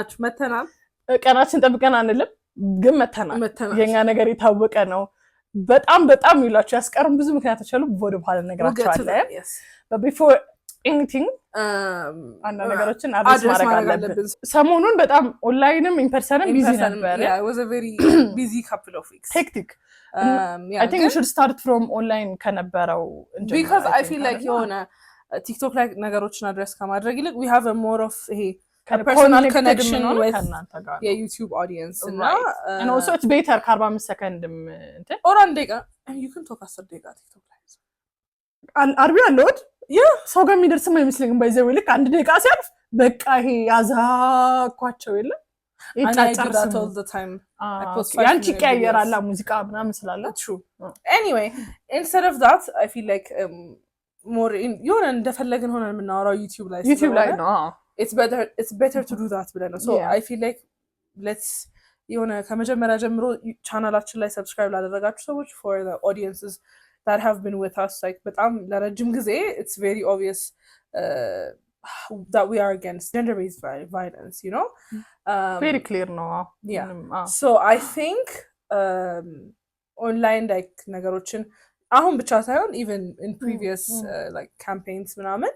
ናችሁ መተናል ቀናችን ጠብቀን አንልም ግን መተናል የኛ ነገር የታወቀ ነው በጣም ይላችሁ ያስቀርም ብዙ ምክንያቶች አሉ ወደ በኋላ ነገራችኋለን but before anything አንድ ነገሮችን አድሬስ ማድረግ አለብን ሰሞኑን በጣም ኦንላይንም ኢንፐርሰንም ቢዚ ነበር yeah it was a very busy couple of weeks hectic I think we should start from online ከነበረው because I feel like የሆነ TikTok ላይ ነገሮችን አድሬስ ከማድረግ ይልቅ we have a more of a personal connection with the YouTube audience and also it's better 45 second እንትን or አንድ ደቂቃ you can talk 10 ደቂቃ TikTok ላይ አርቢ አለውት ሰው ጋር የሚደርስም አይመስልኝም ባይዘው ልክ አንድ ደቂቃ ሲያልፍ በቃ ይሄ ያዛኳቸው የለ ይጣጣርስ all the time ያንቺ ቀየራላ ሙዚቃ ምናምን ስላለ true anyway instead of that I feel like more የሆነ እንደፈለግን ሆነ የምናወራው YouTube ላይ ነው it's better to do that ብለን so I feel like let's የሆነ ከመጀመሪያ ጀምሮ ቻናላችን ላይ ሰብስክራይብ ላደረጋችሁ ሰዎች for the audiences that have been with us like በጣም ለረጅም ጊዜ it's very obvious that we are against gender-based violence you know very clear no yeah so I think online like ነገሮችን አሁን ብቻ ሳይሆን even in previous like campaigns ምናምን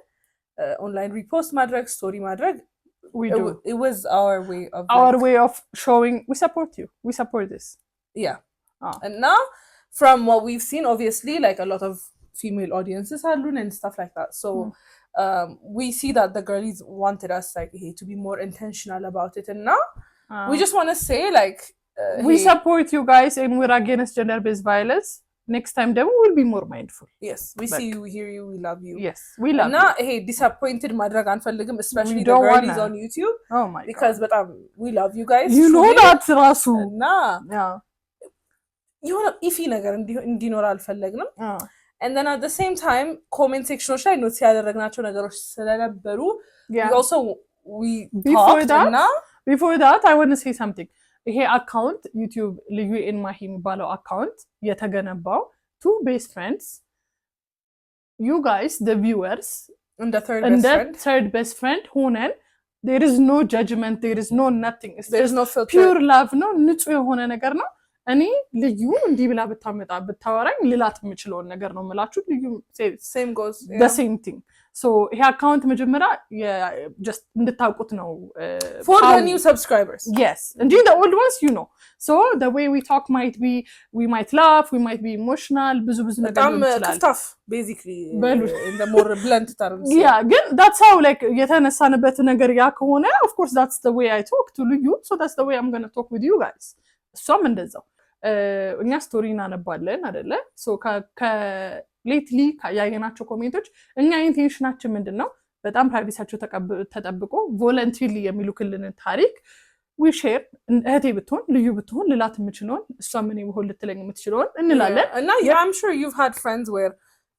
online repost ማድረግ story ማድረግ it was our way of showing we support this yeah and now from what we've seen obviously like a lot of female audiences are and stuff like that so we see that the girlies wanted us like to be more intentional about it and now we just want to say like we support you guys and we're against gender-based violence next time then we will be more mindful yes we see you we hear you we love you yes we love now hey disappointed madrag anፈልግም especially the girlies on YouTube oh my because but we love you guys you know that rasu yeah የሆነ ኢፊ ነገር እንዲኖር አልፈለግንም and then at the same time comment sections ላይ ኖት ያደረግናቸው ነገሮች ስለነበሩ we before that I want to say something ይሄ አካውንት YouTube ልዩ ኤንማሂ የሚባለው አካውንት የተገነባው two best friends you guys the viewers and the third best friend ሆነን there is no judgment there is no nothing there's no filter pure love ነው ንጹህ የሆነ ነገር ነው እኔ ልዩ እንዲህ ብላ ብታወራኝ ልላት የምችለውን ነገር ነው የምላችሁ ልዩ same goes the same thing so ይሄ አካውንት መጀመሪያ just እንድታውቁት ነው for the new subscribers yes and the old ones you know so the way we talk might be we might laugh we might be emotional ብዙ ነገር ይችላል tough basically in the more blunt terms yeah again that's how like የተነሳንበት ነገር ያ ከሆነ of course that's the way I talk to you so that's the way I'm going to talk with you guys እሷም እንደዛው እኛ ስቶሪ እናነባለን አይደለ ሶ ሌትሊ ያየናቸው ኮሜንቶች እኛ ኢንቴንሽናችን ምንድነው በጣም ፕራይቬሲያቸው ተጠብቆ ቮለንተሪሊ የሚሉክልን ታሪክ we share እህቴ ብትሆን ልዩ ብትሆን ልላት የምችለውን እሷ ምን ይሆን ልትለኝ የምትችለውን እንላለን እና I'm sure you've had friends where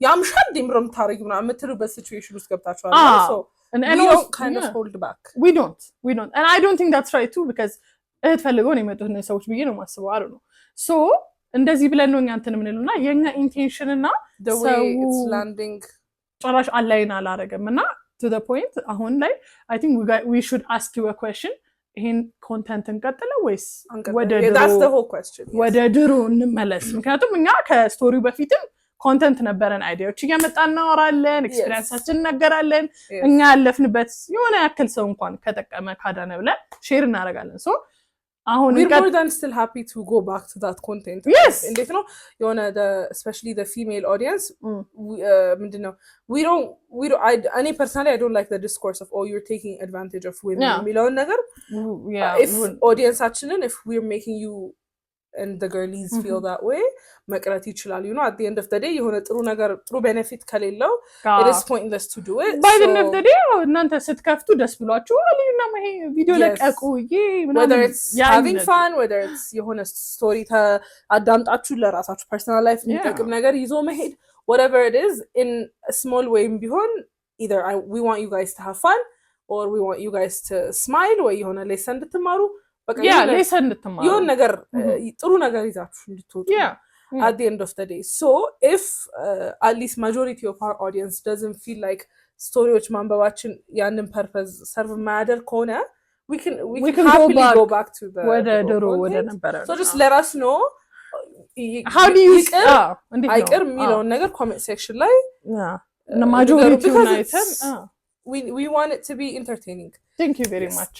ያምሻል ዲምሮም ታሪክ ምናምን የምትሉበት ሲቹዌሽን ውስጥ ገብታችኋል so and we don't kind of hold back we don't and I don't think that's right too because እህት ፈልገው ነው የመጡት ነው ሰዎች ብዬ ነው ማስበው አሩ ነው ሶ እንደዚህ ብለን ነው እንትን ምንለውና የኛ ኢንቴንሽን እና the way it's landing ጭራሽ አላይና አላረገምና to the point አሁን ላይ I think we should ask you a question ይሄን ኮንተንት እንቀጥለው ወይስ that's the whole question ወደ ድሮ እንመለስ ምክንያቱም እኛ ከስቶሪው በፊትም ኮንተንት ነበረን አይዲያዎች እያመጣን እናወራለን ኤክስፒሪየንሳችንን እናገራለን እኛ ያለፍንበት የሆነ ያክል ሰው እንኳን ከጠቀመ ካዳነ ብለን ሼር እናደርጋለን ሶ አሁን we're more than still happy to go back to that content yes እንዴት ነው የሆነ especially the female audience ምንድነው we don't I personally I don't like the discourse of you're taking advantage of women የሚለውን ነገር if audience actually if we're making you and the girlies feel that way መቅረት ይችላል you know at the end of the day የሆነ ጥሩ ነገር ጥሩ benefit ከሌለው it is pointless to do it by the end of the day እናንተ ስትከፍቱ ደስ ብሏችሁ አለና ይሄ ቪዲዮ ለቀቁ whether it's having fun whether it's የሆነ story አዳምጣችሁ ለራሳችሁ personal life የሚጠቅም ነገር ይዞ መሄድ whatever it is in a small way ቢሆን either we want you guys to have fun or we want you guys to smile ወይ የሆነ lesson እንድትማሩ በቃ lesson እንድትማሩ የሆነ ነገር ጥሩ ነገር ይዛችሁ እንድትወጡ at the end of the day so if at least majority of our audience doesn't feel like storyዎች ማንበባችን ያንን purpose serve ማያደር ከሆነ we can happily go back to the ወደ ድሮ ወደ ነበረ so just let us know how do you አይቀር የሚለውን ነገር comment section ላይ majority united we want it to be entertaining. Thank you very much.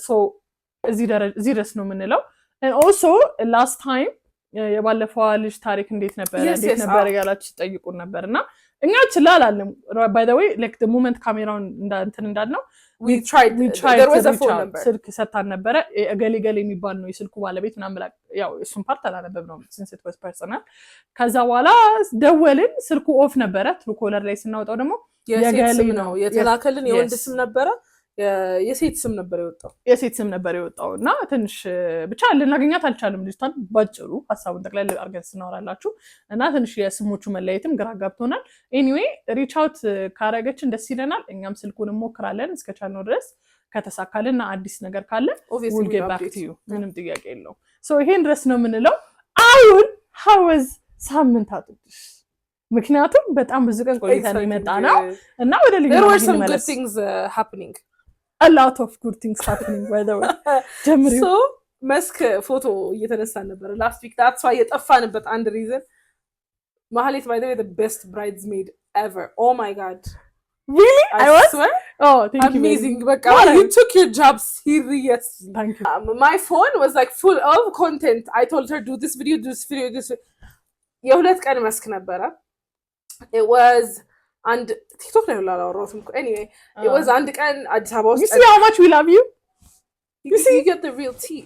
So እዚህ ድረስ ነው የምንለው and also last time የባለፈው ልጅ ታሪክ እንዴት ነበር ያላችሁ ጠይቁን ነበርና እኛ ችላላለም by the way like the moment ካሜራውን እንትን እንዳልነው we tried there was a phone number ስልክ ሰጣን ነበር ገሌ የሚባል ነው የስልኩ ባለቤት ምናምን ብላ ያው እሱን ፓርት አላነበብ ነው since it was personal ከዛ በኋላ ደወልን ስልኩ ኦፍ ነበረ ትሩ ኮለር ላይ ስናወጣው ደግሞ የገሌ ነው የተላከልን የወንድ ስም ነበረ የሴት ስም ነበር የወጣውና ትንሽ ብቻ ልናገኛት አልቻለም ልጅቷን ባጭሩ ሐሳቡን ጠቅላላ አርገን ስናወራላችሁ እና ትንሽ የስሞቹ መለየትም ግራ ጋብቶናል anyway reach out ካረገችን ደስ ይለናል እኛም ስልኩን እንሞክራለን እስከቻልነው ድረስ ከተሳካልና አዲስ ነገር ካለ we'll get back to you ምንም ጥያቄ የለውም so ይሄን ድረስ ነው የምንለው አሁን how was ሳምንታቱሽ ምክንያቱም በጣም ብዙ ቀን ቆይተን የመጣነው እና ወደ ልጅ there were some good things happening a lot of good things happening by the way so መስክ ፎቶ እየተነሳን ነበር last week that's why የጠፋንበት አንድ reason ማህሌት by the way the best bridesmaid ever oh my god really I swear oh thank you amazing but you took your job seriously thank you my phone was like full of content I told her do this video የሁለት ቀን መስክ ነበረ it was and TikTok ላይ ላላወራሁትም anyway it was አንድ ቀን አዲስ አበባ ውስጥ you see how much we love you you see you get the real tea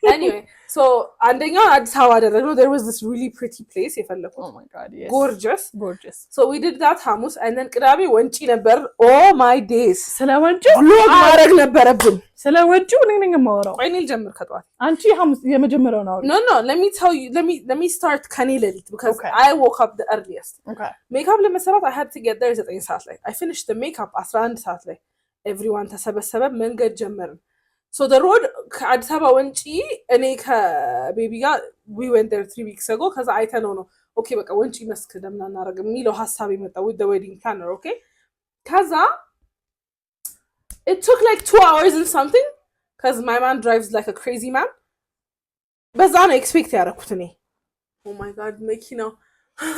anyway so አንደኛው አዲስ አበባ አደረግነው there was this really pretty place የፈለኩት oh my god yes gorgeous so we did that ሐሙስ and then ቅዳሜ ወንጪ ነበር oh my days ስለ ወንጪ vlog ማድረግ ነበረብን ስለ ወንጪው ነኝ የማወራው እኔል ጀምር ከጧት አንቺ ሐሙስ የመጀመሪያው ነው no let me tell you let me start ከኔ ሌሊት because I woke up the earliest okay makeup ለመሰራት I had to get there 9 ሰዓት ላይ I finished the makeup 11 ሰዓት ላይ everyone ተሰበሰበ መንገድ ጀመርን so the road ከአዲስ አበባ ወንጪ እኔ ከቤቢ ጋር we went there 3 weeks ago ከዛ አይተነው ነው okay በቃ ወንጪ መስክ ለምን አናረግ የሚለው ሐሳብ የመጣው with the wedding planner okay ከዛ it took like 2 hours and something cuz my man drives like a crazy man በዛ ነው ኤክስፔክት ያደረኩት እኔ oh my god መኪናው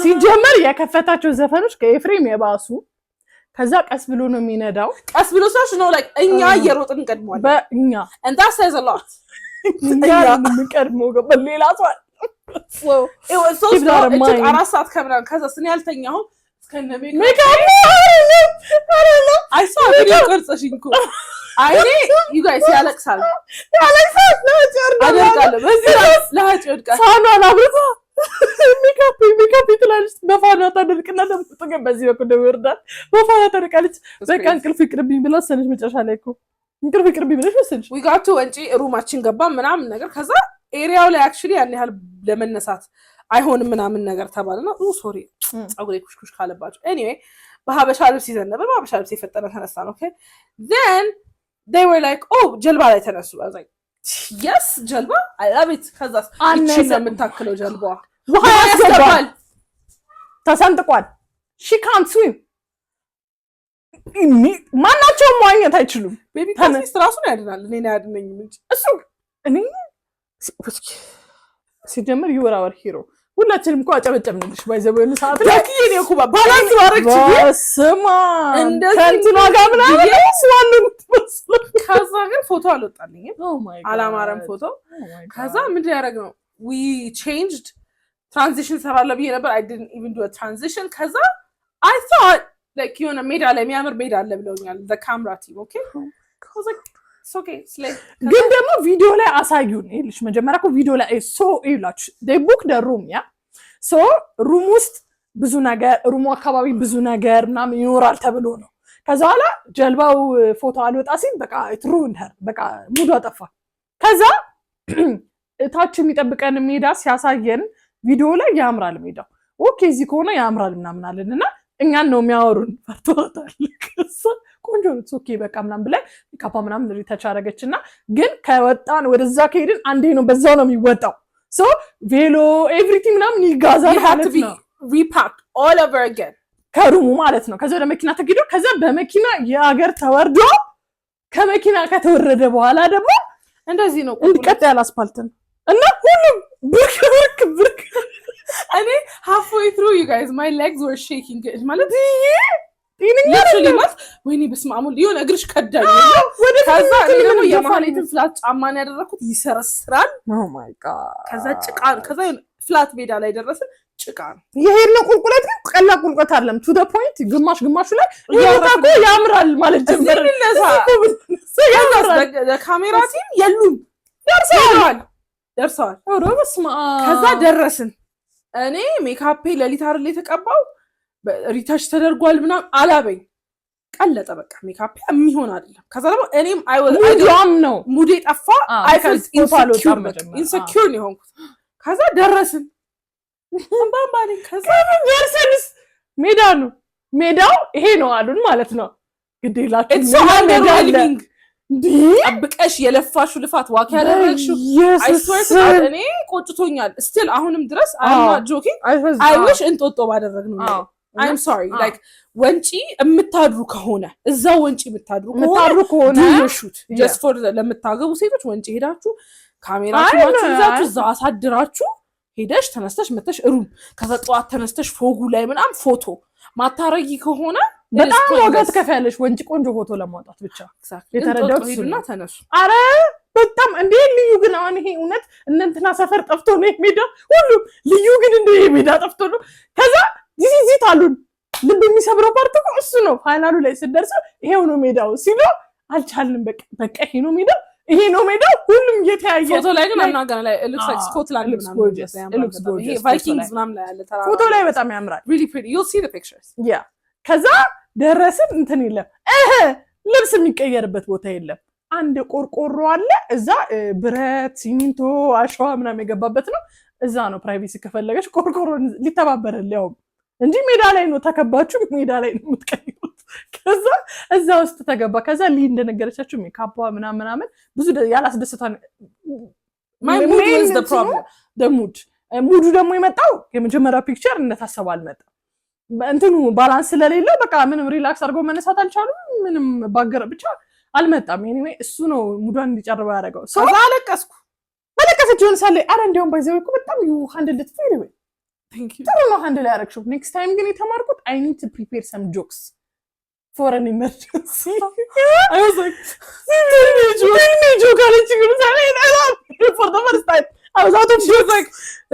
ሲጀመር የከፈታቸው ዘፈኖች ከኤፍሬም የባሱ ከዛ ቀስ ብሎ ነው የሚነዳው ቀስ ብሎ ሳሽ ነው like እኛ እየሮጥን ቀድሟል በእኛ and that says a lot እኛ ምንቀድመው በሌላ ሰው it was so slow it took 4 ሰዓት ከምናምን ከዛ ስኔ ያልተኛው እስከነ ሜካፕ I saw video ቀርጸሽኝ እኮ አይኔ you guys ያለቅሳል አደርጋለሁ በዚህ ለሀጭ ወድቃ ሳኗን አብርታ ሜካፕ ትላለች በፋና ታደርቅና ደግሞ በዚህ በኩል ደግሞ ይወርዳል በፋና ታደርቃለች በቃ እንቅልፍ ይቅርብኝ ብላ ሰነች መጨረሻ ላይ እኮ እንቅልፍ ይቅርብኝ ብለሽ ወሰንሽ we got to ወንጪ ሩማችን ገባ ምናምን ነገር ከዛ ኤሪያው ላይ actually ያን ያህል ለመነሳት አይሆንም ምናምን ነገር ተባለና ሶሪ ጸጉሬ ኩሽኩሽ ካለባቸው anyway በሐበሻ ልብስ ይዘን ነበር በሐበሻ ልብስ የፈጠነ ተነሳ ነው okay then they were like oh ጀልባ ላይ ተነሱ I was like yes ጀልባ I love it ከዛ እቺ ለምታክለው ጀልባ ውሃ ያስገባል ተሰንጥቋል she can't swim ማናቸውም መዋኘት አይችሉም ቤቢ ካሲስ ራሱን ያድናል እኔ ያድነኝም እንጂ እሱ እኔ ሲጀምር you were our hero ሁላችንም እኮ አጨበጨብንልሽ ባይዘበሉ ሰዓት ላይ ያኪኔ እኮ ባላንስ ማድረግ ስማ ከንቲና ጋር ምናምን ስዋንን ከዛ ግን ፎቶ አልወጣልኝም አላማረም ፎቶ ከዛ ምንድን ያደረግነው we changed transition ሰራለሁ ብዬ ነበር I didn't even do a transition ከዛ I thought like የሆነ ሜዳ ላይ የሚያምር ሜዳ አለ ብለውኛል the camera team okay I was like it's okay ግን ደግሞ ቪዲዮ ላይ አሳዩን ይልሽ መጀመሪያ እኮ ቪዲዮ ላይ so ይላችሁ they book the room ያ so room ውስጥ ብዙ ነገር ሩሙ አካባቢ ብዙ ነገር ምናምን ይኖራል ተብሎ ነው ከዛ በኋላ ጀልባው ፎቶ አልወጣ ሲል በቃ ትሩንደር በቃ ሙሉ አጠፋ ከዛ ታች የሚጠብቀን ሜዳ ሲያሳየን ቪዲዮ ላይ ያምራል ሜዳው ኦኬ እዚህ ከሆነ ያምራል ምናምን አለንና እኛን ነው የሚያወሩን ፈርቶታል ከዛ ቆንጆ ነው ኦኬ በቃ ምናምን ብለ ካፓ ምናምን ሪተች አረገችና ግን ከወጣን ወደዛ ከሄድን አንዴ ነው በዛው ነው የሚወጣው so ቬሎ ኤቭሪቲንግ ምናምን ይጋዛል ማለት ነው repacked all over again ከሩሙ ማለት ነው ከዛ ወደ መኪና ተገዶ ከዛ በመኪና የአገር ተወርዶ ከመኪና ከተወረደ በኋላ ደግሞ እንደዚህ ነው ቀጥ ያለ አስፋልት ነው እና ሁሉም ብርክ እኔ halfway through you guys my legs were shaking ማለት ወይኔ በስመ አብ ሊሆን እግርሽ ከዳኝ ከዛ ደግሞ የማህሌትን ፍላት ጫማን ያደረኩት ይሰረስራል oh my god ከዛ ጭቃ ከዛ ፍላት ሜዳ ላይ ደረስን ጭቃ ነው የሄድነው ቁልቁለት ቀላ ቁልቁለት አይደለም to the point ግማሹ ላይ ይወጣቆ ያምራል ማለት ጀመረ ካሜራ ቲም የሉም ደርሰዋል ኦሮ በስመ አብ ከዛ ደረስን እኔ ሜካፔ ለሊት አይደል የተቀባው ሪታች ተደርጓል ምናምን አላበኝ ቀለጠ በቃ ሜካፕ የሚሆን አይደለም ከዛ ደግሞ እኔም አይወልም ነው ሙዴ ጠፋ አይፈልስ ኢንሴኪዩር ነው ሆንኩት ከዛ ደረስን ባምባኔ ከዛ ደርሰንስ ሜዳው ይሄ ነው አሉን ማለት ነው ግዴላችሁ ሜዳሊንግ አብቀሽ የለፋሹ ልፋት ዋክ ያደረግሽው አይስወር እኔ ቆጭቶኛል ስቲል አሁንም ድረስ አማ ጆኪንግ አይ ዊሽ እንጦጦ ባደረግነው ነው I'm sorry like ወንጪ እምታድሩ ከሆነ እዛው ወንጪ እምታድሩ ከሆነ ሹት just for ለምታገቡ ሴቶች ወንጪ ሄዳችሁ ካሜራችሁን ይዛችሁ እዛው አሳድራችሁ ሄደሽ ተነስተሽ መተሽ ሩም ከዛ ጠዋት ተነስተሽ ፎጉ ላይ ምናም ፎቶ ማታረጊ ከሆነ በጣም ወጋት ከፈለሽ ወንጪ ቆንጆ ፎቶ ለማውጣት ብቻ የተረዳው እሱና ተነሱ አረ በጣም እንዴ ልዩ ግን አሁን ይሄ እውነት እንንትና ሰፈር ጠፍቶ ነው ሜዳ ሁሉ ልዩ ግን እንደ ሜዳ ጠፍቶ ነው ከዛ ዚዚት አሉን ልብ የሚሰብረው ፓርት እሱ ነው ፋይናሉ ላይ ሲደርስ ይሄው ነው ሜዳው ሲሉ አልቻልንም በቃ ይሄ ነው ሜዳው ሁሉም እየተያየ ፎቶ ላይ ግን አናገና ላይ looks like Scotland ምናምን ይሄ ቫይኪንግስ ምናምን ላይ ያለ ተራራ ፎቶ ላይ በጣም ያምራል really pretty you'll see the pictures yeah ከዛ ደረስን እንትን የለም ልብስ የሚቀየርበት ቦታ የለም አንድ ቆርቆሮ አለ እዛ ብረት ሲሚንቶ አሸዋ ምናምን የገባበት ነው እዛ ነው ፕራይቬሲ ከፈለገች ቆርቆሮ ሊተባበረል ያው እንጂ ሜዳ ላይ ነው ተከባችሁ ሜዳ ላይ ነው የምትቀይሩት ከዛ እዛ ውስጥ ተገባ ከዛ እንደነገረቻችሁ ሜካፕ ምናምን ብዙ ያላስደስታን my mood was the problem the mood ሙዱ ደግሞ የመጣው የመጀመሪያ ፒክቸር እንደታሰበ አልመጣም እንትኑ ባላንስ ስለሌለው በቃ ምንም ሪላክስ አድርጎ መነሳት አልቻሉም ምንም ባገረ ብቻ አልመጣም ኤኒዌይ እሱ ነው ሙዷን እንዲጨርበው ያደረገው ከዛ አለቀስኩ ጆን ሳለ አረ እንደውም ባይዘው እኮ በጣም you handled it very well thank you ጥሩ ነው ሃንድል ያደረግሽው next time ግን የተማርኩት I need to prepare some jokes for an emergency I was like joke አለችኝ for the first time I was out of jokes like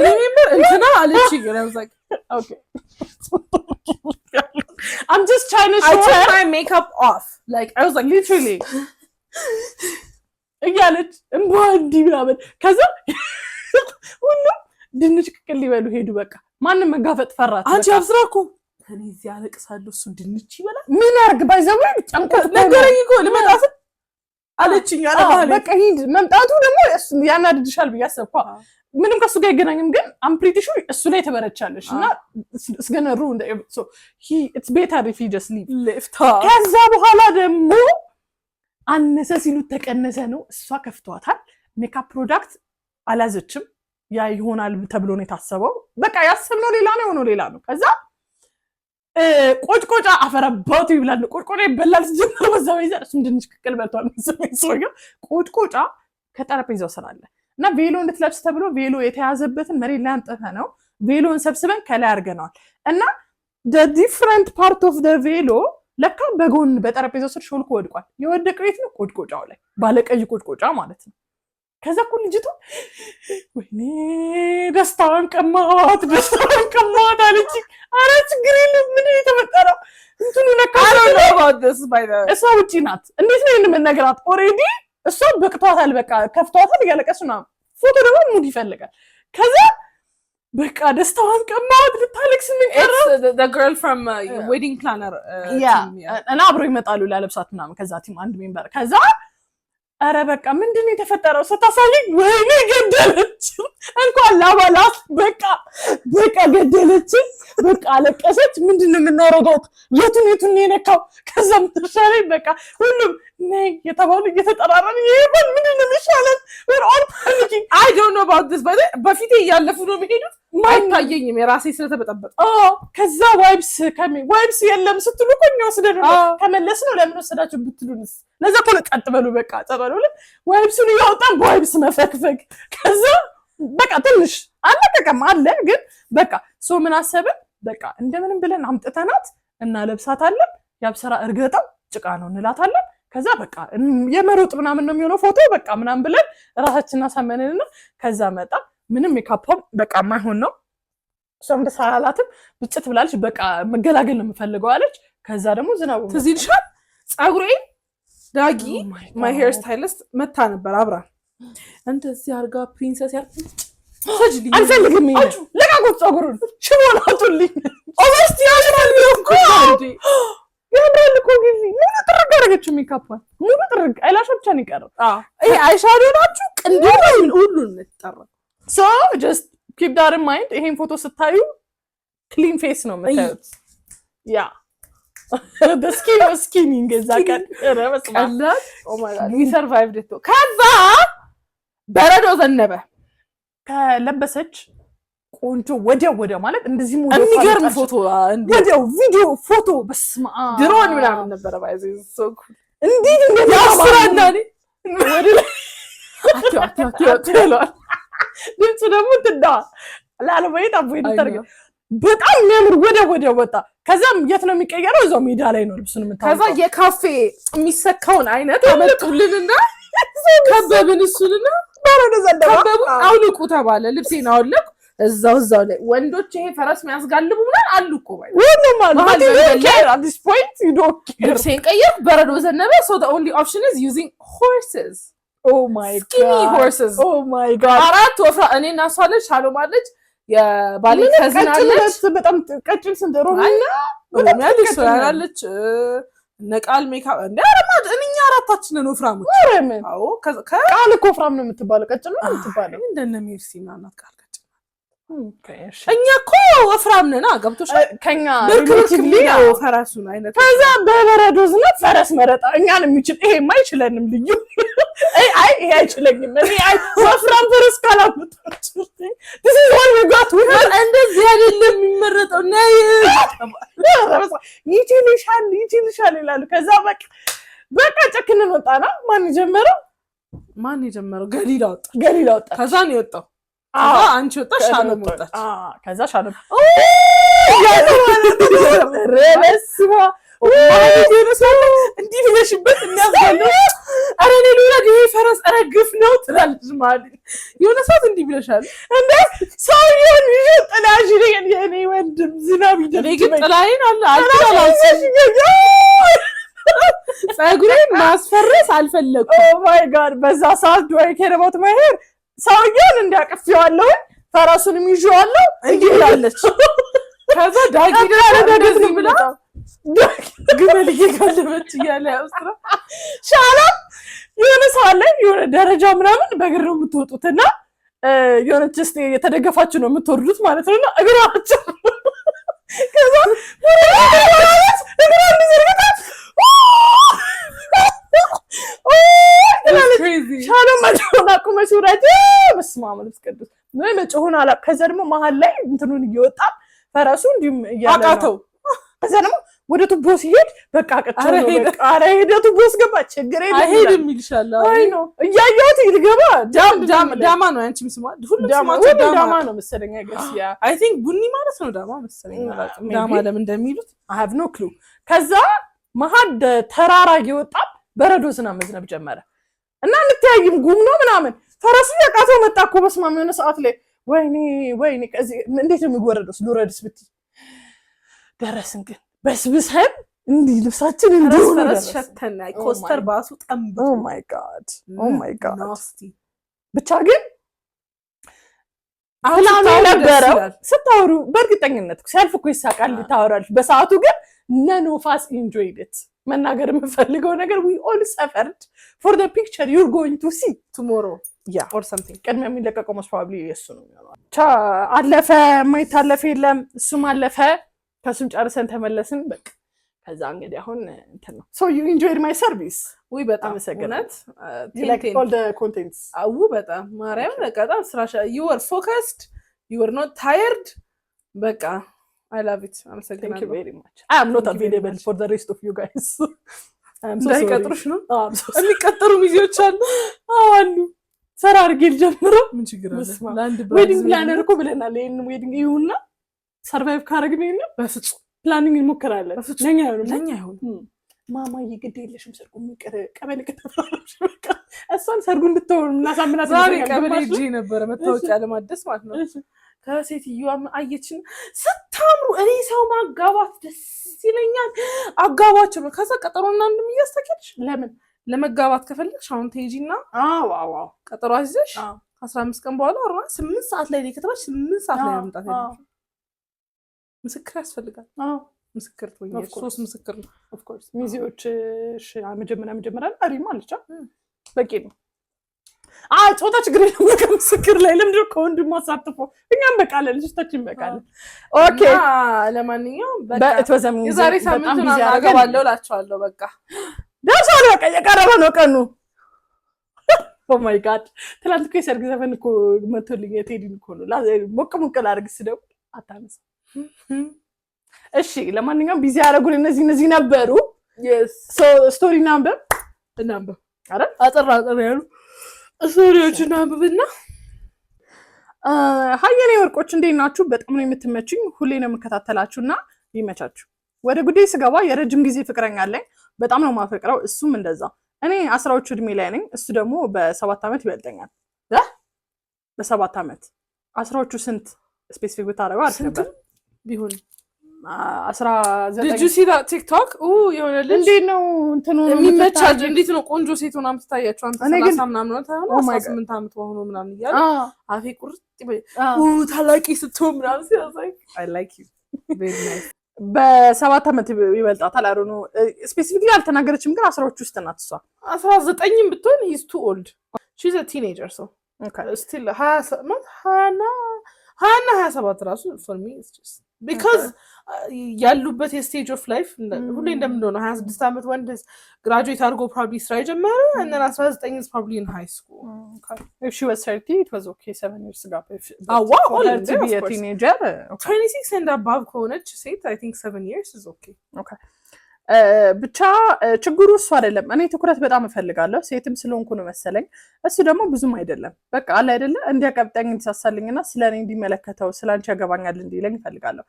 remember እንትና አለችኝ I was like okay I'm just trying to show I took my makeup off like I was like literally እያለች እንኳን ዲብራበል ከዛ ሁሉ ድንች ቅቅል ሊበሉ ሄዱ በቃ ማንንም መጋፈጥ ፈራት አንቺ አብስራኩ እኔ እዚህ አለቅሳለሁ እሱ ድንች ይበላል ምን ያርግ ባይዘው ጨንቆት ነገረኝ እኮ ልመጣስ አለችኝ አለ ማለት በቃ ሂድ መምጣቱ ደግሞ እሱ ያናድድሻል ብያሰብኳ ምንም ከሱ ጋር ይገናኝም ግን I'm pretty sure እሱ ላይ ተበረቻለሽ እና it's gonna ruin the so it's better if he just leave ከዛ በኋላ ደግሞ አነሰ ሲሉት ተቀነሰ ነው እሷ ከፍቷታል ሜካፕ ፕሮዳክት አላዘችም ያ ይሆናል ተብሎ ነው የታሰበው በቃ ያሰብነው ሌላ ነው የሆነው ሌላ ነው ከዛ ቆጭቆጫ አፈረባቱ ይብላል ቆጭቆጫ ይበላል ጀምሮ በዛው ይዘር እሱም ድንች ቅቅል በልቷል ሰውዬው ቆጭቆጫ ከጠረጴዛው ስር አለ እና ቬሎ እንድትለብስ ተብሎ ቬሎ የተያዘበትን መሬት ላይ አንጠፈ ነው ቬሎን ሰብስበን ከላይ አድርገናል እና the different part of the ቬሎ ለካ በጎን በጠረጴዛው ስር ሾልኮ ወድቋል የወደቀው የት ነው ቆጭቆጫው ላይ ባለቀይ ቆጭቆጫ ማለት ነው ከዛ እኮ ልጅቱ ወይኔ ደስታዋን ቀማት አለች አረ ችግር የለም ምን የተፈጠረው እንትኑ ለካ I don't know about this by the እሷ ውጪ ናት እንዴት ነው የምንነግራት ኦሬዲ እሷ በቅቷታል በቃ ከፍቷታል እያለቀሰች ነው ፎቶ ደግሞ ሙድ ይፈልጋል ከዛ በቃ ደስታዋን ቀማት ልታለቅስ ምን ቀረው the girl from wedding planner team እና አብሮ ይመጣሉ ለለብሳት ምናምን ከዛ ቲም አንድ ሜምበር ከዛ አረ በቃ ምንድነው የተፈጠረው ስታሳየኝ ወይኔ ገደለች እንኳን ላባላት በቃ ገደለች በቃ አለቀሰች ምንድነው የምናረጋው የቱን የነካው ከዛም ተሻለኝ በቃ ሁሉም ነይ የተባሉ እየተጠራራን ይሄን ምንድነው የሚሻለን we're all panicking I don't know about this but በፊቴ ያለፉ ነው የሚሄዱት ማይታየኝም የራሴ ስለተበጠበጠ ከዛ ዋይፕስ የለም ስትሉ ቆኝ ወስደን ከመለስ ነው ለምን ወሰዳችሁ ብትሉንስ ለዛ እኮ ነው ጸጥ በሉ በቃ ጸጥ በሉ ዋይፕሱን ያወጣን ዋይፕስ መፈክፈክ ከዛ በቃ ትንሽ አለቀቀም አለ ግን በቃ ሶ ምን አሰብን በቃ እንደምንም ብለን አምጥተናት እና ለብሳታለን ያብሰራ እርገጣው ጭቃ ነው እንላታለን ከዛ በቃ የመሮጥ ምናምን ነው የሚሆነው ፎቶ በቃ ምናምን ብለን ራሳችንን አሳመነንና ከዛ መጣ ምንም ሜካፕም በቃ ማይሆን ነው ሶም ደሳላላትም ብጭት ብላለች በቃ መገላገል ነው የምፈልገው አለች ከዛ ደግሞ ዝናቡ ትዝ ይልሻል ጸጉሬ ዳጊ ማይ ሄር ስታይሊስት መታ ነበር አብራ እንደዚህ አርጋ ፕሪንሰስ ያል ሰጅልኝ አልፈልግም ይሄ ለቃቁት ጸጉሩን ሽቦን አውጡልኝ ኦቨርስቲ ያልማል እኮ ያምራል እኮ ግን ሙሉ ጥርግ አደረገችው ሜካፕን ሙሉ ጥርግ አይላሽ ብቻ ነው የቀረው ይሄ አይሻዶ ናችሁ ቅንድም ሁሉን ተጠራ ሶ ጀስት keep that in mind ይሄን ፎቶ ስታዩ ክሊን ፌስ ነው የምታዩት ያ the skin እንገዛቀን ረበስቀላ ኦ ማይ ጋድ we survived it ከዛ በረዶ ዘነበ ከለበሰች ቆንጆ ወዲያው ማለት እንደዚህ ሞዴል የሚገርም ፎቶ ወዲያው ቪዲዮ ፎቶ በስማ ድሮን ምናምን ነበር ባይዘ so እንዴት ያስራናኒ ወዲህ አትያትያትያትያለ ድምፁ ደግሞ ትዳ ላለበይታ ወይ ተርገ በጣም የሚያምር ወዲያው ወጣ ከዛም የት ነው የሚቀየረው እዛው ሜዳ ላይ ነው ልብሱን የምታውቀው ከዛ የካፌ የሚሰካውን አይነት አመጡልንና ከበብን እሱንና ባረደ ዘንደባ ከበቡ አውልቁ ተባለ ልብሴን አውልቁ እዛው ላይ ወንዶች ይሄ ፈረስ የሚያስጋልቡ ምናምን አሉ እኮ ባይ ወንዶች ማለት at this point you don't care ልብሴን ቀየር በረዶ ዘነበ so the only option is using horses oh my god skinny horses oh my god አራት ወፍራ እኔና እሷ ልጅ ሻሎም አለች የባሌ ከዝና አለች በጣም ቀጭን ስንደሮና በጣም ያለች አለች ነቃል ሜካፕ እንደአረማድ እኛ አራታችንን ወፍራሞች ወረምን አዎ ቃል እኮ ወፍራም ነው የምትባለው ቀጭን ነው የምትባለው እንደነ ሜርሲና ናት ቃል ቀጭን ኦኬ እኛ እኮ ወፍራም ነና ገብቶሻል ከኛ ሪሌቲቭሊ ነው ፈረሱን አይነት ከዛ በበረዶ ዝናብ ፈረስ መረጣ እኛን የሚችል ይሄ ማይችለንም ልዩ አይ ይሄ አይችለኝም እኔ አይ ወፍራም ፈረስ ካላመጣችሁ this is what we got we had እንደዚህ አይደለም የሚመረጠው ነይ ይችልሻል ይላሉ ከዛ በቃ ጨክነን ወጣና ማን የጀመረው ገሊላ ወጣ ከዛ ነው የወጣው አንቺ ወጣሽ ሻሎም ወጣች ከዛ ሻሎም ረበስማ እንዲህ ብለሽበት እናያለን አረ ሌላ ይሄ ፈረስ አረግፍ ነው ትላለች ማለት የሆነ ሰዓት እንዲህ ብለሻል እንዴ ሳይሆን ይጥላሽ የኔ ወንድም ዝናብ ይደረግ ጥላዬን አልተላልሽ ጸጉሬን ማስፈረስ አልፈለኩም ኦ ማይ ጋድ በዛ ሰዓት do I care about my hair ሳውያን እንዲያቀፍየዋለሁ ፈራሱንም ይዤዋለሁ እንዲላለች ከዛ ዳጊ እንደዚህ ብላ ግመል እየጋለበች እያለ ያውስራ ሻላ የሆነ ሰዓት ላይ የሆነ ደረጃ ምናምን በእግር ነው የምትወጡትና የሆነ ጀስት የተደገፋችሁ ነው የምትወርዱት ማለት ነውና እግራችሁ ከዛ እግራችሁ ዘርግታ ሻሎ ማጆና ቁመሽ ወራጅ በስማም ልብስ ቅዱስ ነው መጮሁን አላ ከዛ ደግሞ መሃል ላይ እንትኑን እየወጣ ፈረሱ እንዲም አቃተው ከዛ ደግሞ ወደ ቱቦ ሲሄድ በቃ አቀጣው ነው በቃ አረ ሄደ ቱቦ ስገባ ችግር የለም አይሄድም ይልሻል አይ ነው እያየሁት ይልገባ ዳማ ነው አንቺ ምስማ ሁሉ ዳማ ነው መሰለኝ አይገስ ያ አይ ቲንክ ቡኒ ማለት ነው ዳማ መሰለኝ ዳማ ለምን እንደሚሉት I have no clue ከዛ መሃል ተራራ እየወጣ በረዶ ዝናብ መዝነብ ጀመረ እና እንተያይም ጉም ነው ምናምን ፈረሱ ያቃተው መጣ እኮ በስማም የሆነ ሰዓት ላይ ወይኔ ከዚህ እንዴት ነው የሚወረደው ሉረድስ ብቲ ደረስን ግን በስብሰን እንዲህ ልብሳችን እንደሆነ ፈረስ ሸተና ኮስተር ባሱ ጠምብ ኦ ማይ ጋድ ናስቲ ብቻ ግን አሁን ነበረው ስታወሩ በእርግጠኝነት ሲያልፍ እኮ ይሳቃል ታወራለች በሰዓቱ ግን none of us enjoyed it መናገር የምፈልገው ነገር we all suffered for the picture you're going to see tomorrow yeah or something ቀድሞ የሚለቀቀው most probably እሱ ነው የሚሆነው አለፈ ማይታለፈ የለም እሱም አለፈ ከሱም ጨርሰን ተመለስን በቃ ከዛ እንግዲህ አሁን እንትን ነው so you enjoyed my service ወይ በጣም ሰገነት you like all the contents አው በጣም ማርያም ለቀጣም ስራሽ you were focused you were not tired በቃ I love it. I'm so thank you very much. I am not available for the rest of you guys. እንዳይቀጥሩሽ ነው የሚቀጠሩ ሚዜዎች አሉ ሰራ አድርጌ ልጀምረው ምን ችግር አለ ዌዲንግ ፕላነር እኮ ብለናል ይሄን ዌዲንግ ይሁንና ሰርቫይቭ ካረግን ነው በፍጹም ፕላኒንግ እንሞክራለን ለኛ አይሆንም ማማዬ ግድ የለሽም ሰርጉ የሚቀር ቀበሌ ከተፈራሽ በቃ እሷን ሰርጉ እንድትሆን እናሳምናት ዛሬ ቀበሌ ሄጄ ነበረ መታወቂያ ለማደስ ማለት ነው ከሴትዮዋ አየችን ስታምሩ እኔ ሰው ማጋባት ደስ ይለኛል አጋባቸው ከዛ ቀጠሮና እንደሚያስተከልሽ ለምን ለመጋባት ከፈለግሽ አሁን ትሄጂና ዋው ቀጠሮ አዝዘሽ 15 ቀን በኋላ 8 ሰዓት ላይ ከተባልሽ 8 ሰዓት ላይ መምጣት ያለሽ ምስክር ያስፈልጋል ምስክር ትወኛለሽ ሶስት ምስክር ነው ኦፍ ኮርስ ሚዜዎች መጀመሪያ አሪማ አለቻ በቂ ነው ጾታ ችግር የለም ምስክር ላይ ለምንድነው ከወንድም ማሳተፎ እኛም በቃለ ልጅታችን በቃለ ኦኬ ለማንኛውም በቃ የዛሬ ሳምንቱን አገባለሁ ላቸዋለሁ በቃ ደርሷል በቃ የቀረበ ነው ቀኑ ኦ ማይ ጋድ ትላንት እኮ የሰርግ ዘፈን እኮ መቶልኝ የቴዲን እኮ ነው ሞቅ ላድርግስ ደግሞ አታነሳ እሺ ለማንኛውም ቢዚ ያደረጉን እነዚህ ነበሩ ስቶሪ ናምበር አረ አጥራ ያሉ ስቶሪዎችን ናምብና ሀየኔ ወርቆች እንዴት ናችሁ በጣም ነው የምትመቹኝ ሁሌ ነው የምከታተላችሁና ይመቻችሁ ወደ ጉዳይ ስገባ የረጅም ጊዜ ፍቅረኛ አለኝ በጣም ነው ማፈቅረው እሱም እንደዛ እኔ 10ዎቹ እድሜ ላይ ነኝ እሱ ደግሞ በ7 ዓመት ይበልጠኛል በ7 ዓመት 10ዎቹ ስንት ስፔሲፊክ ብታረጋው አሪፍ ነበር ቢሆን 19 Did you see that TikTok የሆነ ልጅ እንዴት ነው እንትኑ የሚመቻጅ እንዴት ነው ቆንጆ ሴት ሆና የምትታያቸው አንተ 30 ምናምን ነው ታውቃለህ 18 ዓመት ሆኖ ምናምን ይያል አፌ ቁርጥ ታላቂ ስትሆን ምናምን ሲያሳይ I like you very nice በ7 ዓመት ይበልጣታል አሩ ነው ስፔሲፊክሊ አልተናገረችም ግን 10ዎቹ ውስጥ ናት እሷ 19ም ብትሆን he's too old she's a teenager so okay still 20 27 ራሱ for me it's just because ያሉበት የስቴጅ ኦፍ ላይፍ ሁሌ እንደምንሆነ 26 ዓመት ወንድ graduate አድርጎ probably ስራ ጀመረ and then 19 is probably in high school okay if she was 30 it was okay 7 years ago if wow to be a teenager okay 26 and above ከሆነች ሴት I think 7 years is okay okay ብቻ ችግሩ እሱ አይደለም እኔ ትኩረት በጣም እፈልጋለሁ ሴትም ስለሆንኩ ነው መሰለኝ እሱ ደግሞ ብዙም አይደለም በቃ አለ አይደለ እንዲያቀብጠኝ እንዲሳሳልኝና ስለኔ እንዲመለከተው ስላንቺ ያገባኛል እንዲለኝ እፈልጋለሁ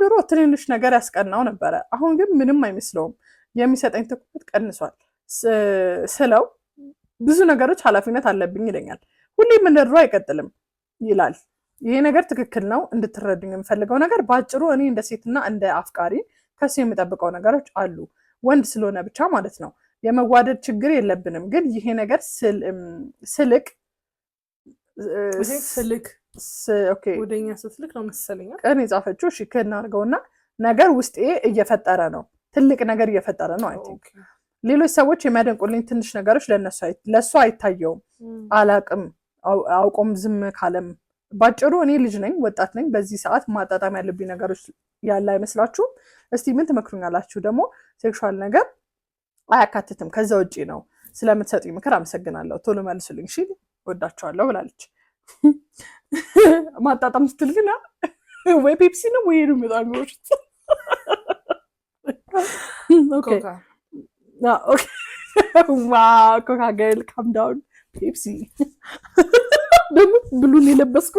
ድሮ ትንንሽ ነገር ያስቀናው ነበር አሁን ግን ምንም አይመስለውም የሚሰጠኝ ትኩረት ቀንሷል ስለው ብዙ ነገሮች ኃላፊነት አለብኝ ይለኛል ሁሌም እንደድሮ አይቀጥልም ይላል ይሄ ነገር ትክክል ነው እንድትረዱኝ የምፈልገው ነገር ባጭሩ እኔ እንደ ሴትና እንደ አፍቃሪ ከሱ የምጠብቀው ነገሮች አሉ ወንድ ስለሆነ ብቻ ማለት ነው የመዋደድ ችግር የለብንም ግን ይሄ ነገር ስልክ ኦኬ ወደኛ ስትልክ ነው መሰለኝ እኔ ጻፈችው እሺ ከናርገውና ነገር ውስጤ እየፈጠረ ነው ትልቅ ነገር እየፈጠረ ነው አይ ቲንክ ሌሎች ሰዎች የሚያደንቁልኝ ትንሽ ነገሮች ለሱ አይታየውም አላቅም አውቆም ዝም ካለም ባጭሩ እኔ ልጅ ነኝ ወጣት ነኝ በዚህ ሰዓት ማጣጣም ያለብኝ ነገሮች ያለ አይመስላችሁ እስቲ ምን ትመክሩኛላችሁ ደግሞ ሴክሹዋል ነገር አያካትትም ከዛ ውጪ ነው ስለምትሰጡኝ ምክር አመሰግናለሁ ቶሎ መልሱልኝ እሺ ወዳችኋለሁ ብላለች ማጣጣም ስትልግና ወይ ፔፕሲ ነው ወይ ነው መጣሚዎች ኦኬ ኦኬ ዋው ኮካ ገል ካም ዳውን ፔፕሲ ደግሞ ብሉን የለበስኩ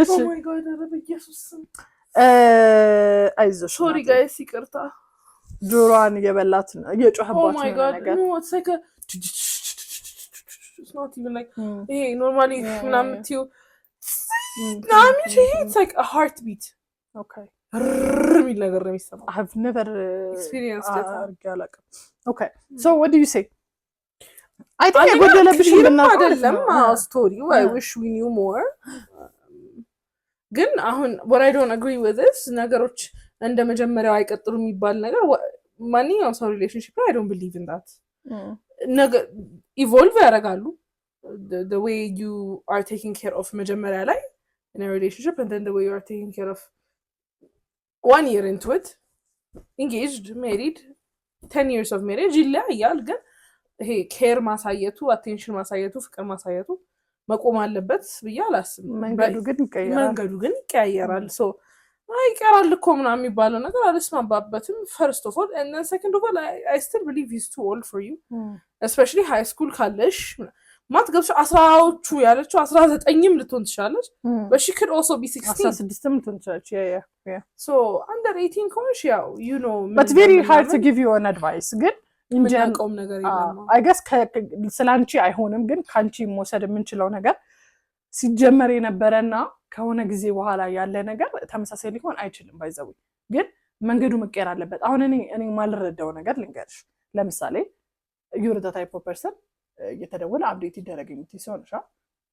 እሺ ኦ ማይ ጋድ አረ በኢየሱስ አይዞሽ ሶሪ ጋይስ ይቅርታ ጆሮዋን እየበላት ነው እየጮህባት ነው ነገር ኦ ኢትስ ላይክ it's not even like hey normally ምናምን ትዩ it's like a heartbeat okay ሚል ነገር ነው የሚሰማው I have never experienced it okay so what do you say I think የጎደለብሽ አይደለም ስቶሪው I wish we knew more ግን አሁን what I don't agree with this ነገሮች እንደ መጀመሪያው አይቀጥሉ የሚባል ነገር ማንኛውም ሰው ሪሌሽንሺፕ I don't believe in that ነገር ኢቮልቭ ያደርጋሉ the way you are taking care of መጀመሪያ ላይ in a relationship and then the way you are taking care of 1 year into it engaged married 10 years of marriage ይለያያል ግን ይሄ ኬር ማሳየቱ አቴንሽን ማሳየቱ ፍቅር ማሳየቱ መቆም አለበት ብዬ አላስብም መንገዱ ግን ይቀያየራል so አይቀራል እኮ ምናምን የሚባለው ነገር አልስማማበትም። ፈርስት ኦፍ ኦል and then second of all I still believe he's too old for you especially high school ካለሽ ማትገብሽ 10ዎቹ ያለችው 19ም ልትሆን ትችላለች but she could also be 16 16ም ልትሆን ትችላለች yeah so under 18 ከሆንሽ ያው you know but very hard to give you an advice ግን እንጀምቀውም ነገር ይላል I guess ስላንቺ አይሆንም ግን ካንቺ መውሰድ የምንችለው ነገር ሲጀመር የነበረና ከሆነ ጊዜ በኋላ ያለ ነገር ተመሳሳይ ሊሆን አይችልም ባይዘው ግን መንገዱ መቀየር አለበት አሁን እኔ ማልረዳው ነገር ልንገርሽ ለምሳሌ you're the type of person እየተደወለ አፕዴት ይደረግኝ ትይሶንሻ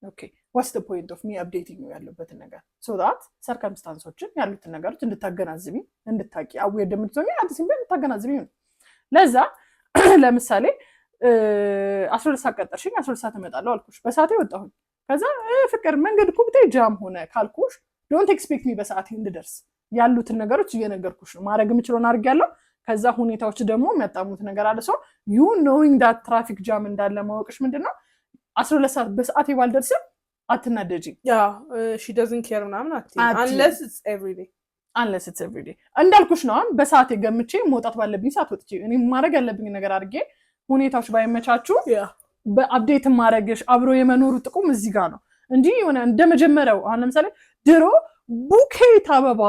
ኦኬ what's the point of me updating you ያለበትን ነገር so that circumstances ያሉትን ነገሮች እንድታገናዝቢ እንድታቂ አዌር ደምትሆኚ አዲስ እንድታገናዝቢ ለዛ ለምሳሌ 12 ሰዓት ቀጠርሽኝ 12 ሰዓት እመጣለሁ አልኩሽ በሰዓቴ ወጣሁኝ ከዛ ፍቅር መንገድ ኩብቴ ጃም ሆነ ካልኩሽ don't expect me በሰዓቴ እንድደርስ ያሉትን ነገሮች እየነገርኩሽ ነው ማድረግ የምችለውን አድርጌያለሁ ከዛ ሁኔታዎች ደግሞ የሚያጣሙት ነገር አለ ሰው you knowing that traffic jam እንዳለ ማወቅሽ ምንድነው 12 ሰዓት በሰዓቴ ባልደርስም አትናደጂ she doesn't care ምናምን unless it's every day እንዳልኩሽ ነው በሰዓቴ ገምቼ መውጣት ባለብኝ ሰዓት ወጥቼ እኔ ማድረግ ያለብኝ ነገር አድርጌ ሁኔታዎች ባይመቻቹ በአፕዴት ማድረግሽ አብሮ የመኖሩ ጥቁም እዚህ ጋር ነው እንጂ የሆነ እንደመጀመሪያው አሁን ለምሳሌ ድሮ ቡኬት አበባ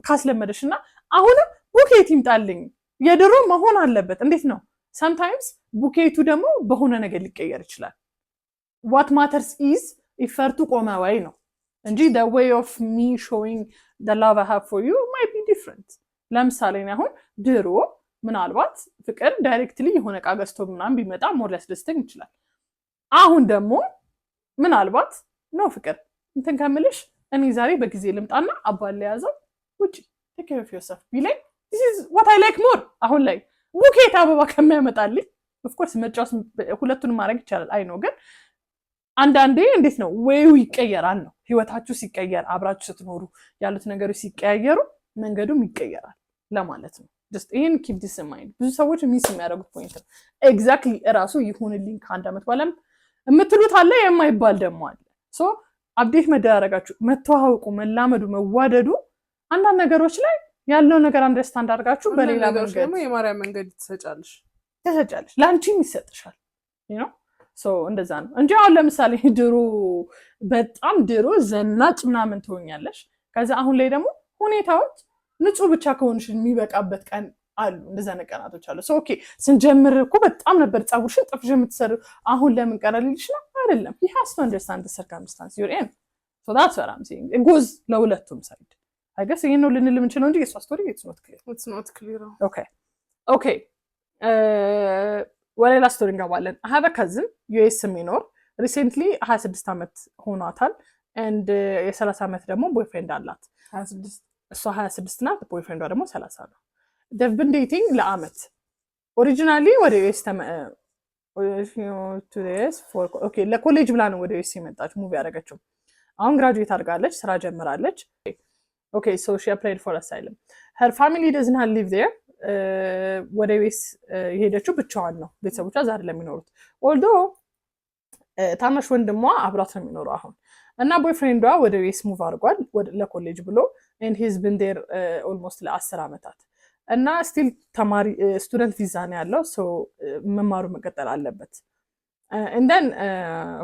ካስለመደሽና አሁንም ቡኬት ይምጣልኝ የድሮ መሆን አለበት እንዴት ነው sometimes ቡኬቱ ደግሞ በሆነ ነገር ሊቀየር ይችላል what matters is ኢፈርቱ ቆመ ወይ ነው እንጂ the way of me showing the love I have for you might be different ለምሳሌ አሁን ድሮ ምናልባት ፍቅር ዳይሬክትሊ የሆነ ቃ ገዝቶ ምናምን ቢመጣ ሞር ሊያስደስተኝ ይችላል አሁን ደግሞ ምናልባት ነው ፍቅር እንትን ከምልሽ እኔ ዛሬ በጊዜ ልምጣና አባል ያዘው ውጪ take care of yourself ቢለኝ this is what I like more አሁን ላይ ቡኬት አበባ ከሚያመጣልኝ of course መጫወት ሁለቱንም ማድረግ ይቻላል አይ ነው ግን አንዳንዴ እንዴት ነው ወይው ይቀየራል ነው ህይወታችሁ ሲቀየር አብራችሁ ስትኖሩ ያሉት ነገሮች ሲቀያየሩ መንገዱም ይቀየራል ለማለት ነው just in keep this in mind ብዙ ሰዎች ሚስ የሚያደርጉት ፖይንት ነው ኤግዛክትሊ እራሱ ይሁንልኝ ከአንድ አመት በኋላም የምትሉት አለ የማይባል ደግሞ አለ ሶ አፕዴት መደረጋችሁ መተዋወቁ መላመዱ መዋደዱ አንዳንድ ነገሮች ላይ ያለው ነገር አንደርስታንድ አድርጋችሁ በሌላ መንገድ ደግሞ የማርያም መንገድ ትሰጫለሽ ላንቺም ይሰጥሻል you know so እንደዛ ነው እንጂ አሁን ለምሳሌ በጣም ድሮ ዘናጭ ምናምን ትሆኛለሽ ከዛ አሁን ላይ ደግሞ ሁኔታዎች ንጹህ ብቻ ከሆንሽ የሚበቃበት ቀን አሉ እንደዛ ነቀናቶች አሉ ሶ ኦኬ ስንጀምር እኮ በጣም ነበር ጻውርሽን ጥፍሽ የምትሰሩ አሁን ለምን ቀረልልሽ ነው አይደለም you have to understand the circumstance you're in so that's what I'm saying it goes ለሁለቱም ሳይድ I guess you know ልንል የምንችለው እንጂ የሷ ስቶሪ it's not clear okay ወሌላ ስቶሪ እንገባለን I have a cousin US የሚኖር recently 26 አመት ሆኗታል and የ30 አመት ደግሞ ቦይፍሬንድ አላት 26 እሷ 26 ናት ቦይፍሬንዷ ደግሞ 30 ነው they've been dating ለአመት originally ወደ US okay ለኮሌጅ ብላ ነው ወደ US የመጣች ሙቭ ያደረገችው አሁን ግራጁዌት አድርጋለች ስራ ጀምራለች okay so she applied for asylum her family does not live there ወደ US የሄደችው ብቻዋን ነው ቤተሰቦቿ ዛሬ ለሚኖሩት although ታናሽ ወንድሟ አብራት ነው የሚኖረው አሁን እና ቦይፍሬንዷ ወደ US ሙቭ አድርጓል ለኮሌጅ ብሎ and he's been there almost ለ10 አመታት እና still ተማሪ ስቱደንት ቪዛ ነው ያለው so መማሩ መቀጠል አለበት and then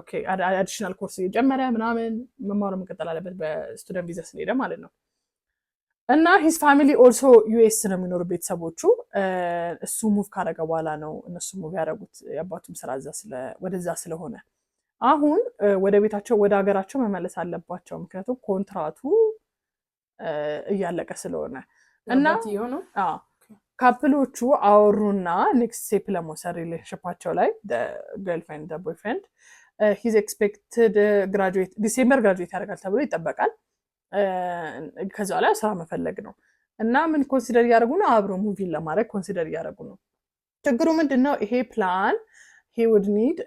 okay additional course የጀመረ ምናምን መማሩ መቀጠል አለበት በስቱደንት ቪዛ ስለሄደ ማለት ነው እና his family also US ነው የሚኖሩ ቤተሰቦቹ እሱ ሙቭ ካደረገ በኋላ ነው እነሱ ሙቭ ያደረጉት ያባቱም ስራ ወደዛ ስለሆነ አሁን ወደ ቤታቸው ወደ ሀገራቸው መመለስ አለባቸው ምክንያቱም ኮንትራቱ እያለቀ ስለሆነ እና ካፕሎቹ አወሩና ኔክስት ስቴፕ ለመውሰድ ሪሌሽንሺፓቸው ላይ girlfriend the boyfriend he's expected graduate ዲሴምበር ግራጁዌት ያደርጋል ተብሎ ይጠበቃል ከዛ ላይ ስራ መፈለግ ነው እና ምን ኮንሲደር ያደርጉ ነው አብሮ ሙቪ ለማድረግ ኮንሲደር ያደርጉ ነው ችግሩ ምንድነው ይሄ ፕላን he would need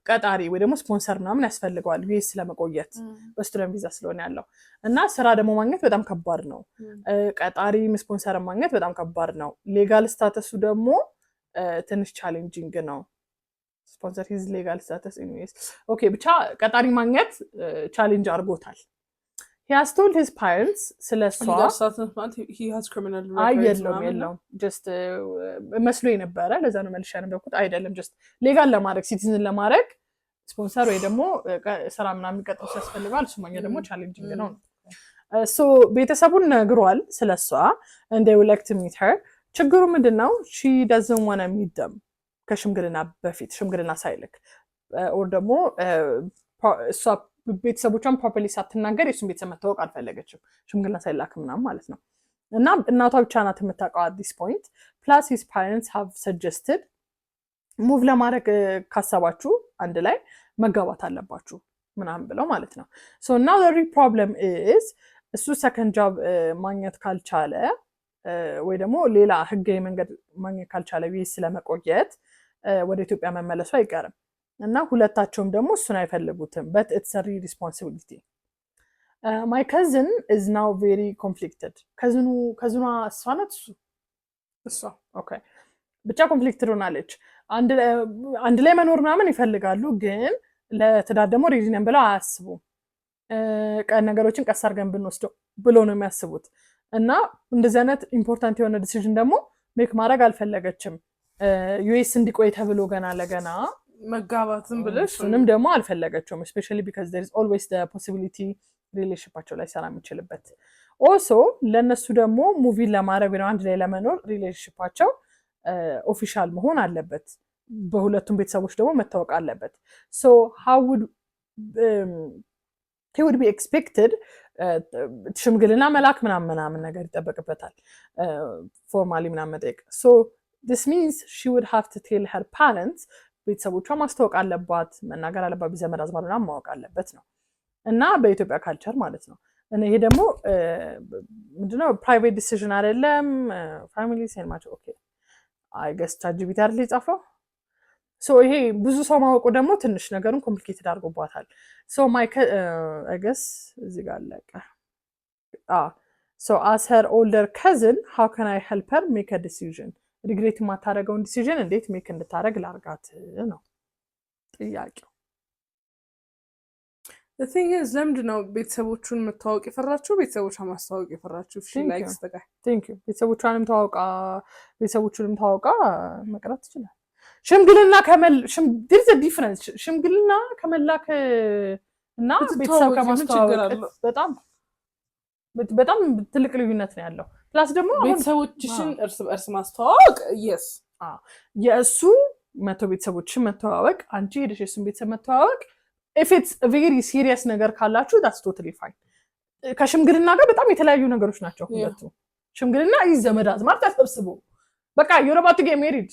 ቀጣሪ ወይ ደግሞ ስፖንሰር ምናምን ያስፈልገዋል ቪዛ ለመቆየት በስቱደንት ቪዛ ስለሆነ ያለው እና ስራ ደግሞ ማግኘት በጣም ከባድ ነው ቀጣሪ ስፖንሰር ማግኘት በጣም ከባድ ነው ሌጋል ስታተሱ ደግሞ ትንሽ ቻሌንጂንግ ነው ስፖንሰር his legal status anyways okay ብቻ ቀጣሪ ማግኘት ቻሌንጅ አድርጎታል he has told his parents ስለሷ he has criminal records የለውም just መስሎኝ ነበረ ለዛ ነው መልሼ ያነበብኩት አይደለም just ሌጋል ለማድረግ ሲቲዝን ለማድረግ ስፖንሰር ወይ ደግሞ ስራ ምናምን የሚቀጥሩ ሲያስፈልጋል እሱ ማግኘት ደግሞ ቻሌንጂንግ ነው so ቤተሰቡን ነግሯል ስለሷ and they would like to meet her ችግሩ ምንድነው she doesn't want to meet them ከሽምግልና በፊት ሽምግልና ሳይልክ or ደግሞ እሷ ቤተሰቦቿን ፕሮፐርሊ ሳትናገር የሱን ቤተሰብ መታወቅ አልፈለገችም ሽምግልና ሳይላክ ምናምን ማለት ነው እና እናቷ ብቻ ናት የምታውቀው at this point plus his parents have suggested ሙቭ ለማድረግ ካሰባችሁ አንድ ላይ መጋባት አለባችሁ ምናምን ብለው ማለት ነው so now the real problem is እሱ second job ማግኘት ካልቻለ ወይ ደግሞ ሌላ ህጋዊ መንገድ ማግኘት ካልቻለ ቢስ ስለመቆየት ወደ ኢትዮጵያ መመለሱ አይቀርም እና ሁለታቸውም ደግሞ እሱን አይፈልጉትም but it's a real responsibility my cousin is now very conflicted ከዝኗ እሷ ናት እሷ okay ብቻ ኮንፍሊክትድ ሆናለች አንድ ላይ መኖር ምናምን ይፈልጋሉ ግን ለትዳር ደግሞ ሬዲ ነን ብለው አያስቡም ነገሮችን ቀስ አድርገን ብንወስደው ብሎ ነው የሚያስቡት እና እንደዚህ አይነት ኢምፖርታንት የሆነ ዲሲዥን ደግሞ ሜክ ማድረግ አልፈለገችም ዩኤስ እንዲቆይ ተብሎ ገና ለገና መጋባትም ብለሽ እሱንም ደግሞ አልፈለገችውም especially because there is always the possibility ሪሌሽንሺፓቸው ላይ ሰላም ይችላልበት also ለነሱ ደግሞ ሙቪ ለማድረግ ነው አንድ ላይ ለመኖር ሪሌሽንሺፓቸው ኦፊሻል መሆን አለበት በሁለቱም ቤተሰቦች ደግሞ መታወቅ አለበት so how would he would be expected ሽምግልና መላክ ምናምን ነገር ይጠበቅበታል ፎርማሊ ምናምን መጠየቅ so this means she would have to tell her parents ቤተሰቦቿ ማስተዋወቅ አለባት መናገር አለባት በዘመድ አዝማድና ማወቅ አለበት ነው እና በኢትዮጵያ ካልቸር ማለት ነው እና ይሄ ደግሞ ምንድነው ፕራይቬት ዲሲዥን አይደለም ፋሚሊ ሴንማቸው ኦኬ I guess ChatGPT አይደል ይጻፈው so ይሄ ብዙ ሰው ማወቁ ደግሞ ትንሽ ነገሩን ኮምፕሊኬትድ አድርጎባታል so my I guess እዚህ ጋር አለቀ so as her older cousin how can I help her make a decision ሪግሬት ማታረገውን ዲሲዥን እንዴት ሜክ እንድታረግ ላርጋት ነው ጥያቄው the thing is ለምንድነው ቤተሰቦቹን መታወቅ የፈራችሁ ቤተሰቦቿን ማስተዋወቅ የፈራችሁ she likes the guy thank you ቤተሰቦቿንም ታውቃ መቅረት ይችላል ሽምግልና there's a difference ሽምግልና ከመላክ እና ቤተሰብ ከማስተዋወቅ በጣም ትልቅ ልዩነት ነው ያለው ፕላስ ደግሞ ቤተሰቦችሽን እርስ ማስተዋወቅ yes የእሱ ቤተሰቦችሽን መተዋወቅ አንቺ ሄደሽ የሱን ቤተሰብ መተዋወቅ if it's a very serious ነገር ካላችሁ that's totally fine ከሽምግልና ጋር በጣም የተለያዩ ነገሮች ናቸው ሁለቱ ሽምግልና ዘመድ አዝማድ ተሰብስቦ በቃ you're about to get married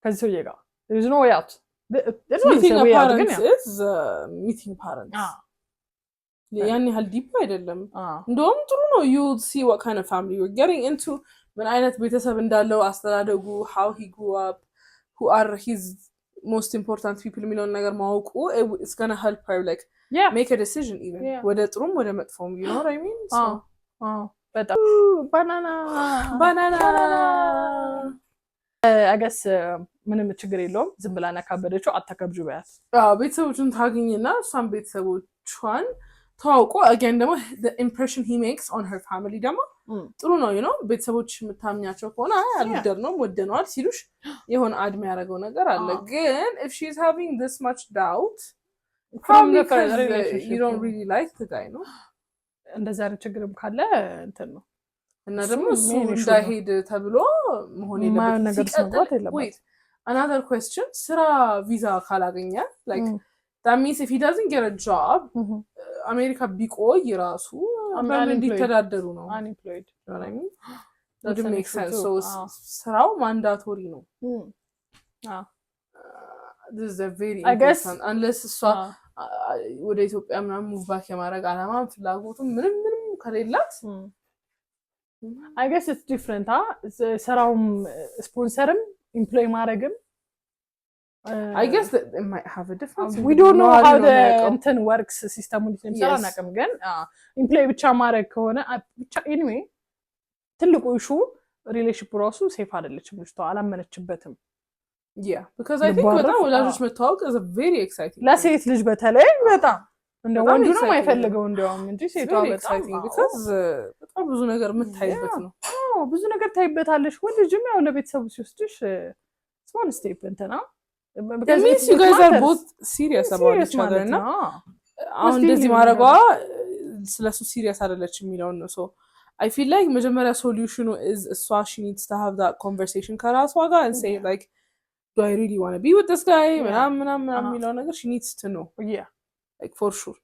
ከዚህ ሰውዬ ጋር there is no way out meeting parents ያን ያህል ዲፕ አይደለም እንደውም ጥሩ ነው you see what kind of family you're getting into ምን አይነት ቤተሰብ እንዳለው አስተዳደጉ how he grew up who are his most important people የሚለውን ነገር ማወቁ it's going to help her like make a decision even ወደ ጥሩም ወደ መጥፎም you know what I mean so በጣም ባናና I guess ምንም ችግር የለውም ዝም ብላ ነካበደችው አታከብጁ በያት ቤተሰቦቹን ታገኝና እሷን ቤተሰቦቿን ታውቆ again ደግሞ the impression he makes on her family ደግሞ ጥሩ ነው you know ቤተሰቦች የምታምኛቸው ከሆነ አልወደድ ነው ወደነዋል ሲሉሽ የሆነ አድም ያደረገው ነገር አለ ግን if she is having this much doubt probably you don't really like the guy no እንደዛ አይነት ችግርም ካለ እንትን ነው እና ደግሞ እሱ እንዳይሄድ ተብሎ መሆን የለበትም another question ስራ ቪዛ ካላገኘ like that means if he doesn't get a job አሜሪካ ቢቆይ ራሱ በምን እንዲተዳደሩ ነው unemployed you know what I mean that makes sense so ስራው ማንዳቶሪ ነው this is a very important unless እሷ ወደ ኢትዮጵያ ምናምን ሙቭ ባክ የማድረግ አላማ ፍላጎቱም ምንም ከሌላት I guess it's different ስራውም ስፖንሰርም ኤምፕሎይ ማድረግም I guess that it might have a difference we don't know how the እንትን works system እንደሚሰራ ናቀም ግን ኤምፕሎይ ብቻ ማድረግ ከሆነ ብቻ anyway ትልቁ ኢሹ ሪሌሽንሺፕ ራሱ ሴፍ አይደለችም ልጅቷ አላመነችበትም yeah because I think በጣም ወላጆች መታወቅ is a very exciting ለሴት ልጅ በተለይ በጣም እንደ ወንዱ ነው የማይፈልገው እንደውም እንጂ ሴቷ በጣም ብዙ ነገር የምታይበት ነው። ብዙ ነገር ታይበታለሽ። ወንድ ልጅም ያው ለቤተሰቡ ሲወስድሽ ስሞል ስቴፕ እንትና because you guys are both serious about each other እና አሁን እንደዚህ ማድረጓ ስለሱ ሲሪየስ አይደለችም የሚለው ነው። so I feel like መጀመሪያ ሶሉሽኑ is she needs to have that conversation ከራሷ ጋር and say like do I really want to be with this guy ምናምን የሚለው ነገር she needs to know like for sure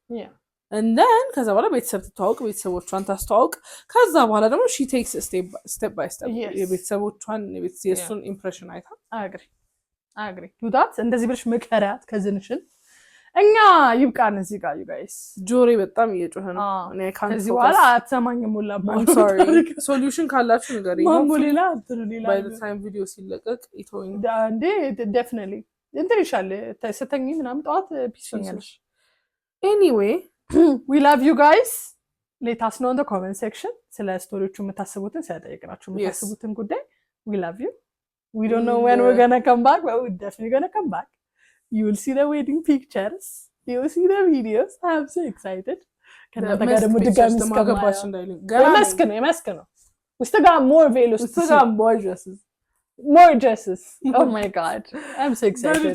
and then ከዛ በኋላ ቤተሰብ ትተዋወቅ ቤተሰቦቿን ታስተዋወቅ ከዛ በኋላ ደግሞ she takes a step by step የቤተሰቦቿን የሱን ኢምፕሬሽን አይታ አግሪ do that እንደዚህ ብለሽ መከራት ከዝንሽን እኛ ይብቃን እዚህ ጋር you guys ጆሪ በጣም እየጮኸ ነው እኔ ካንት ከዚህ በኋላ አትሰማኝም ሁላ I'm sorry ሶሉሽን ካላችሁ ንገሪኝ ማሙሌላ by the time video ሲለቀቅ ይተወኝ እንዴ definitely እንትን ይሻል ተሰተኝ ምናምን ጧት ፒስኛለሽ anyway we love you guys let us know in the comment section ስለ ስቶሪዎቹ የምታስቡትን ስለጠየቅናችሁ የምታስቡትን ጉዳይ we love you we don't know when we're gonna come back but we're definitely gonna come back you will see the wedding pictures you will see the videos I'm so excited ከናንተ ጋር ደግሞ ድጋሚ እስከማገባሽ እንዳይልኝ የመስክ ነው we still got more velos we still got more dresses oh my god I'm so excited